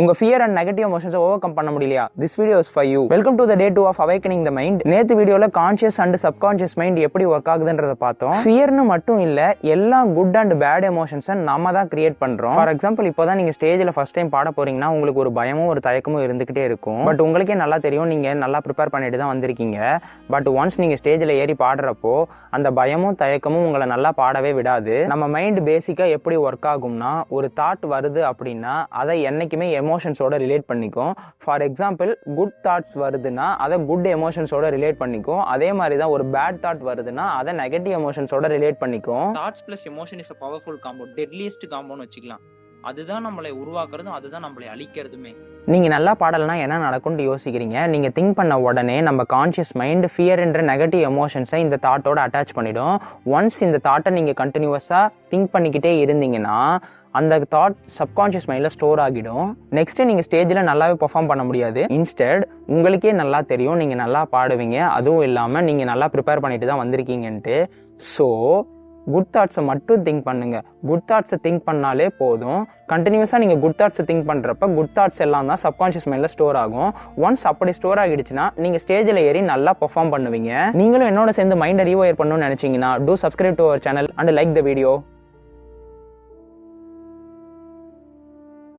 உங்க fear and negative எமோஷன்ஸை over come பண்ண முடியலையா? This video is for you. Welcome to the day 2 of awakening the mind. நேத்து வீடியோல கான்ஷியஸ் அண்ட் சப்கான்ஷியஸ் மைண்ட் எப்படி work ஆகுதுன்றத பார்த்தோம். ஃபியர்னு மட்டும் இல்ல, எல்லா குட் அண்ட் பேட் எமோஷன்ஸை நாம தான் கிரியேட் பண்றோம். ஃபார் எக்ஸாம்பிள், இப்போதான் நீங்க ஸ்டேஜ்ல ஃபர்ஸ்ட் டைம் பாட போறீங்கன்னா உங்களுக்கு ஒரு பயமும் ஒரு தயக்கமும் இருந்துகிட்டே இருக்கும். பட் உங்களுக்கே நல்லா தெரியும், நீங்க நல்லா ப்ரிப்பேர் பண்ணிட்டு தான் வந்திருக்கீங்க. பட் ஒன்ஸ் நீங்க ஸ்டேஜ்ல ஏறி பாடுறப்போ அந்த பயமும் தயக்கமும் உங்களை நல்லா பாடவே விடாது. நம்ம மைண்ட் பேசிக்கா எப்படி ஒர்க் ஆகும்னா, ஒரு தாட் வருது அப்படின்னா அதை என்னைக்குமே எமோஷன்ஸோட ரிலேட் பண்ணிக்கும். ஃபார் எக்ஸாம்பிள், குட் தாட்ஸ் வருதுன்னா அதை குட் எமோஷன்ஸோட ரிலேட் பண்ணிக்கும். அதே மாதிரி தான் ஒரு பேட் தாட் வருதுன்னா அதை நெகட்டிவ் எமோஷன்ஸோட ரிலேட் பண்ணிக்கும். Thoughts plus emotion is a powerful compound, deadliest compound வச்சுக்கலாம். அதுதான் நம்மளை உருவாக்குறதும் அதுதான் நம்மளை அழிக்கிறதுமே. நீங்க நல்லா பாடலைன்னா என்ன நடக்கும்னு யோசிக்கிறீங்க. நீங்க திங்க் பண்ண உடனே நம்ம கான்ஷியஸ் மைண்ட் ஃபியர் என்ற நெகட்டிவ் எமோஷன்ஸை இந்த தாட்டோட அட்டாச் பண்ணிடும். ஒன்ஸ் இந்த தாட்டை நீங்க கண்டினியூஸா திங்க் பண்ணிக்கிட்டே இருந்தீங்கன்னா அந்த தாட் சப்கான்ஷியஸ் மைண்டில் ஸ்டோர் ஆகிடும். நெக்ஸ்ட்டு நீங்கள் ஸ்டேஜில் நல்லாவே பெர்ஃபார்ம் பண்ண முடியாது. இன்ஸ்டெட் உங்களுக்கே நல்லா தெரியும் நீங்கள் நல்லா பாடுவீங்க, அதுவும் இல்லாமல் நீங்கள் நல்லா ப்ரிப்பேர் பண்ணிட்டு தான் வந்திருக்கீங்கன்ட்டு. ஸோ குட் தாட்ஸை மட்டும் திங்க் பண்ணுங்க. குட் தாட்ஸை திங்க் பண்ணாலே போதும். கண்டினியூஸாக நீங்கள் குட் தாட்ஸை திங்க் பண்ணுறப்ப குட் தாட்ஸ் எல்லாம் தான் சப்கான்ஷியஸ் மைண்டில் ஸ்டோர் ஆகும். ஒன்ஸ் அப்படி ஸ்டோர் ஆகிடுச்சுன்னா நீங்கள் ஸ்டேஜில் ஏறி நல்லா பெர்ஃபார்ம் பண்ணுவீங்க. நீங்களும் என்னோட சேர்ந்து மைண்டை ரீவயர் பண்ணணும்னு நினச்சிங்கன்னா do subscribe to our channel and like the video.